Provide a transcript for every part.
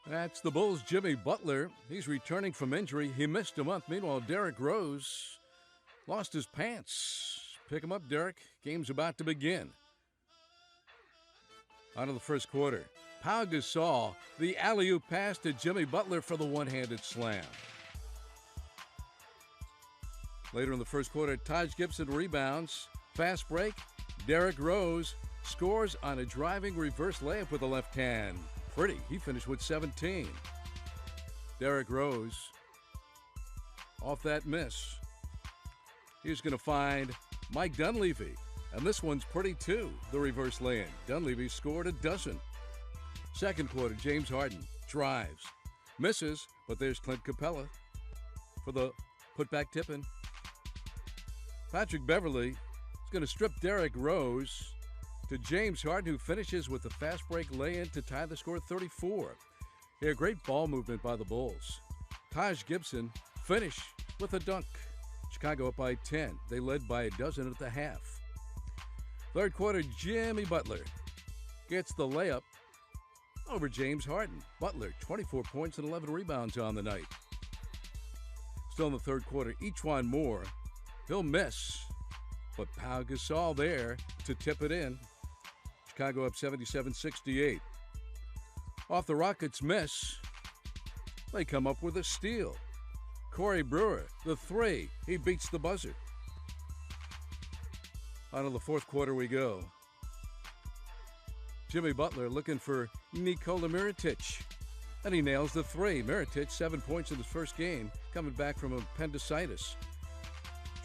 That's the Bulls' Jimmy Butler. He's returning from injury. He missed a month. Meanwhile, Derrick Rose lost his pants. Pick him up, Derrick. Game's about to begin. On to the first quarter. Pau Gasol, the alley-oop pass to Jimmy Butler for the one-handed slam. Later in the first quarter, Taj Gibson rebounds. Fast break. Derrick Rose scores on a driving reverse layup with the left hand. Pretty. He finished with 17. Derrick Rose off that miss. He's going to find Mike Dunleavy. And this one's pretty too, the reverse lay-in. Dunleavy scored a dozen. Second quarter, James Harden drives. Misses, but there's Clint Capella for the putback tip-in. Patrick Beverley is going to strip Derrick Rose to James Harden, who finishes with the fast break lay-in to tie the score 34. Here, great ball movement by the Bulls. Taj Gibson finish with a dunk. Chicago up by 10. They led by a dozen at the half. Third quarter, Jimmy Butler gets the layup over James Harden. Butler, 24 points and 11 rebounds on the night. Still in the third quarter, E'Twaun Moore. He'll miss, but Pau Gasol there to tip it in. Chicago up 77-68. Off the Rockets' miss, they come up with a steal. Corey Brewer, the three, he beats the buzzer. On to the fourth quarter we go. Jimmy Butler looking for Nikola Mirotic, and he nails the three. Mirotic, 7 points in his first game, coming back from appendicitis.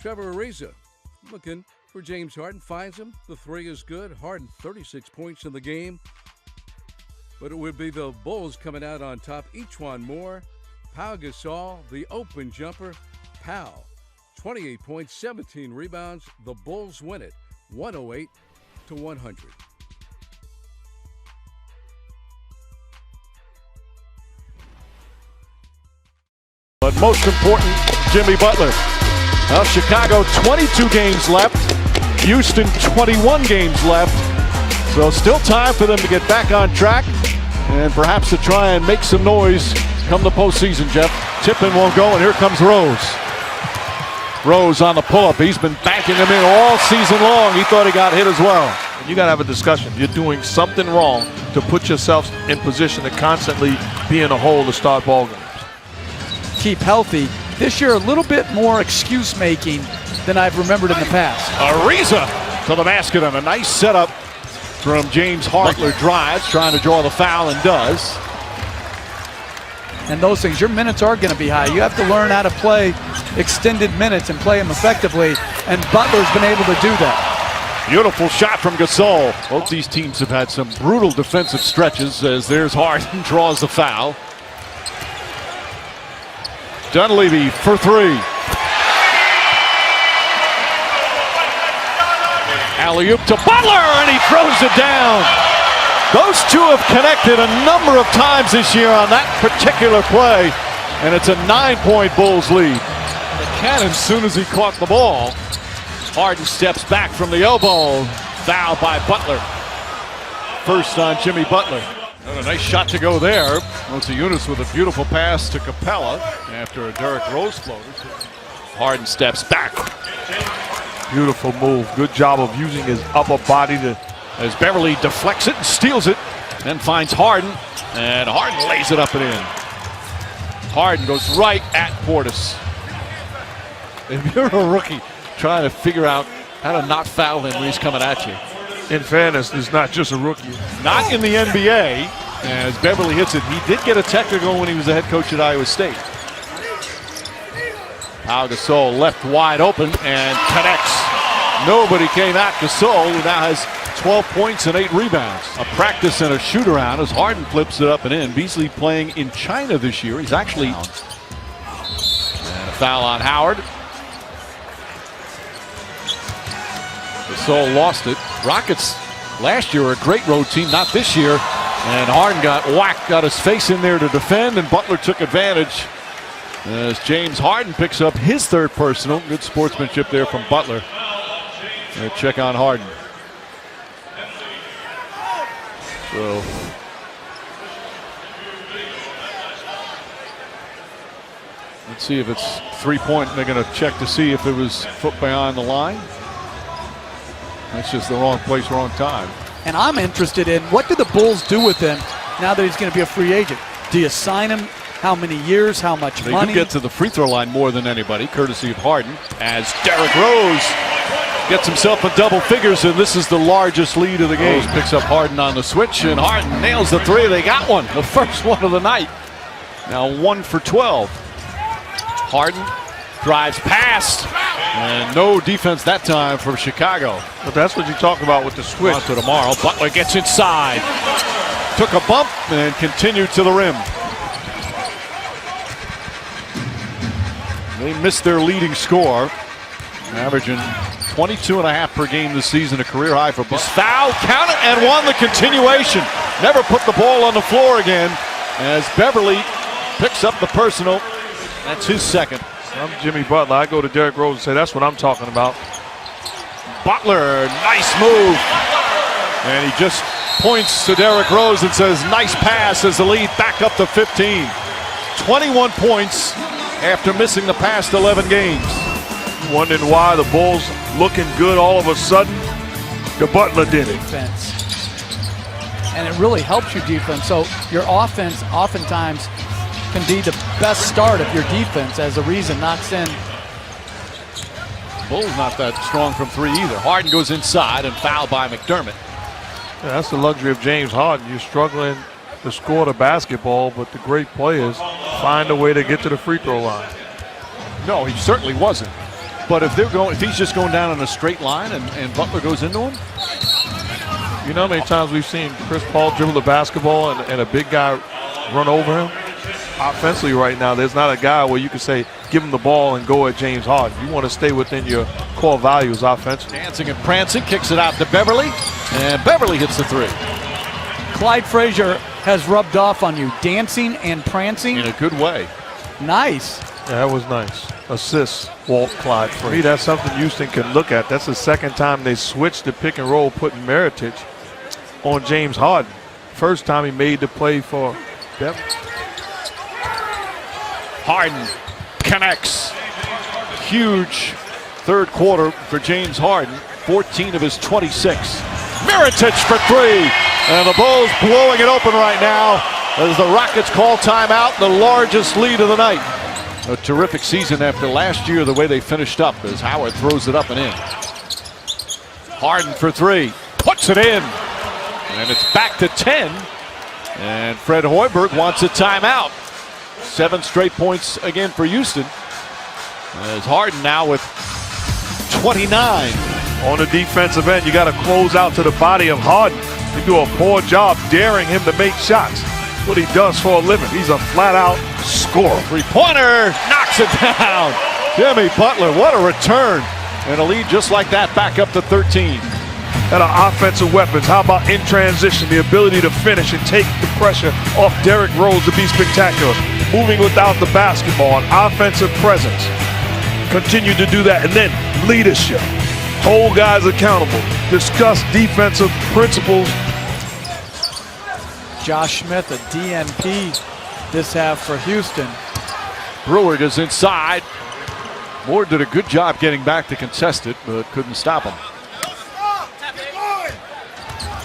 Trevor Ariza looking for James Harden, finds him. The three is good. Harden, 36 points in the game. But it would be the Bulls coming out on top. E'Twaun Moore, Pau Gasol, the open jumper. Pau, 28 points, 17 rebounds. The Bulls win it, 108-100. But most important, Jimmy Butler. Well, Chicago, 22 games left. Houston, 21 games left. So still time for them to get back on track and perhaps to try and make some noise come the postseason, Jeff. Tippin won't go, and here comes Rose. Rose on the pull-up. He's been banking them in all season long. He thought he got hit as well. You got to have a discussion. You're doing something wrong to put yourself in position to constantly be in a hole to start ball games. Keep healthy. This year, a little bit more excuse-making than I've remembered in the past. Ariza to the basket on a nice setup from James Harden. Butler drives, trying to draw the foul, and does. And those things, your minutes are going to be high. You have to learn how to play extended minutes and play them effectively, and Butler's been able to do that. Beautiful shot from Gasol. Both these teams have had some brutal defensive stretches as there's Harden draws the foul. Dunleavy for three. Alley-oop to Butler, and he throws it down. Those two have connected a number of times this year on that particular play, and it's a 9-point Bulls lead. The cannon, as soon as he caught the ball. Harden steps back from the elbow. Foul by Butler. First on Jimmy Butler. And a nice shot to go there. Motiejunas with a beautiful pass to Capella after a Derrick Rose floater. Harden steps back. Beautiful move. Good job of using his upper body to. As Beverly deflects it and steals it, then finds Harden, and Harden lays it up and in. Harden goes right at Portis. If you're a rookie trying to figure out how to not foul him when he's coming at you. In fairness, he's not just a rookie. Not in the NBA, as Beverly hits it. He did get a technical when he was the head coach at Iowa State. Pau Gasol left wide open and connects. Nobody came at Gasol, who now has 12 points and 8 rebounds. A practice and a shoot-around as Harden flips it up and in. Beasley playing in China this year. He's actually... And a foul on Howard. Gasol lost it. Rockets last year were a great road team, not this year. And Harden got whacked, got his face in there to defend, and Butler took advantage as James Harden picks up his third personal. Good sportsmanship there from Butler. Check on Harden. So Let's see if it's 3-point. They're going to check to see if it was foot behind the line. That's just the wrong place, wrong time. And I'm interested in what do the Bulls do with him now that he's going to be a free agent? Do you sign him? How many years? How much money? They do get to the free throw line more than anybody, courtesy of Harden, as Derrick Rose gets himself in double figures, and this is the largest lead of the game. Rose picks up Harden on the switch, and Harden nails the three. They got one, the first one of the night. Now 1 for 12. Harden drives past, and no defense that time from Chicago. But that's what you talk about with the switch. On to tomorrow. Butler gets inside, took a bump, and continued to the rim. They missed their leading scorer, averaging 22.5 per game this season, a career high for Butler. Foul, count it, and won the continuation. Never put the ball on the floor again as Beverly picks up the personal. That's his second. I'm Jimmy Butler. I go to Derrick Rose and say, that's what I'm talking about. Butler, nice move. And he just points to Derrick Rose and says, nice pass, as the lead back up to 15. 21 points after missing the past 11 games. Wondering why the Bulls looking good all of a sudden. The Butler did it. Defense. And it really helps your defense. So your offense oftentimes can be the best start of your defense as a reason knocks in. Bulls not that strong from three either. Harden goes inside and fouled by McDermott. Yeah, that's the luxury of James Harden. You're struggling to score the basketball, but the great players find a way to get to the free throw line. No, he certainly wasn't. But if he's just going down on a straight line and Butler goes into him. You know how many times we've seen Chris Paul dribble the basketball and a big guy run over him? Offensively right now, there's not a guy where you can say, give him the ball and go at James Harden. You want to stay within your core values offensively. Dancing and prancing, kicks it out to Beverly, and Beverly hits the three. Clyde Frazier has rubbed off on you, dancing and prancing. In a good way. Nice. Yeah, that was nice. Assist, Walt Clyde Frazier. For me, that's something Houston can look at. That's the second time they switched the pick and roll, putting Mirotic on James Harden. First time he made the play for them. Harden connects. Huge third quarter for James Harden. 14 of his 26. Mirotic for three. And the Bulls blowing it open right now as the Rockets call timeout, the largest lead of the night. A terrific season after last year, the way they finished up as Howard throws it up and in. Harden for three. Puts it in. And it's back to 10. And Fred Hoiberg wants a timeout. 7 straight points again for Houston. As Harden now with 29. On the defensive end, you got to close out to the body of Harden. You do a poor job daring him to make shots. What he does for a living. He's a flat-out scorer. Three-pointer, knocks it down. Jimmy Butler, what a return. And a lead just like that, back up to 13. And our offensive weapons, how about in transition, the ability to finish and take the pressure off Derrick Rose to be spectacular. Moving without the basketball, an offensive presence. Continue to do that. And then leadership. Hold guys accountable. Discuss defensive principles. Josh Smith, a DNP this half for Houston. Brewer goes inside. Moore did a good job getting back to contest it, but couldn't stop him.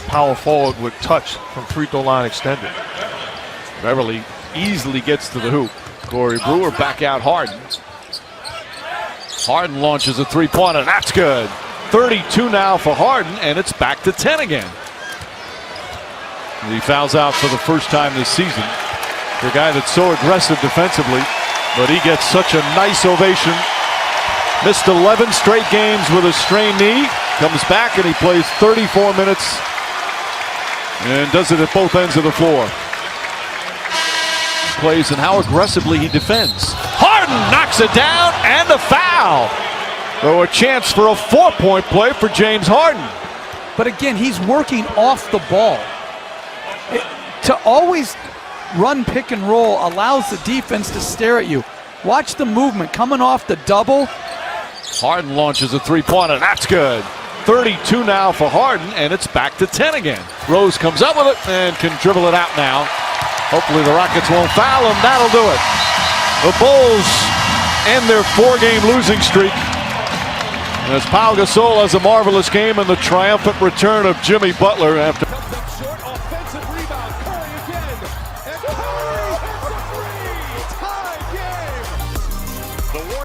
Power forward with touch from free throw line extended. Beverly easily gets to the hoop. Corey Brewer back out Harden. Harden launches a three-pointer. That's good. 32 now for Harden, and it's back to 10 again. He fouls out for the first time this season. For a guy that's so aggressive defensively, but he gets such a nice ovation. Missed 11 straight games with a strained knee. Comes back and he plays 34 minutes and does it at both ends of the floor. Plays and how aggressively he defends. Harden knocks it down and a foul. So a chance for a 4-point play for James Harden. But again, he's working off the ball. To always run pick and roll allows the defense to stare at you. Watch the movement coming off the double. Harden launches a three-pointer. That's good. 32 now for Harden, and it's back to 10 again. Rose comes up with it and can dribble it out now. Hopefully the Rockets won't foul him. That'll do it. The Bulls end their 4-game losing streak. And as Pau Gasol has a marvelous game and the triumphant return of Jimmy Butler after. Short offensive rebound. Curry again. And Curry hits a three. Tie game.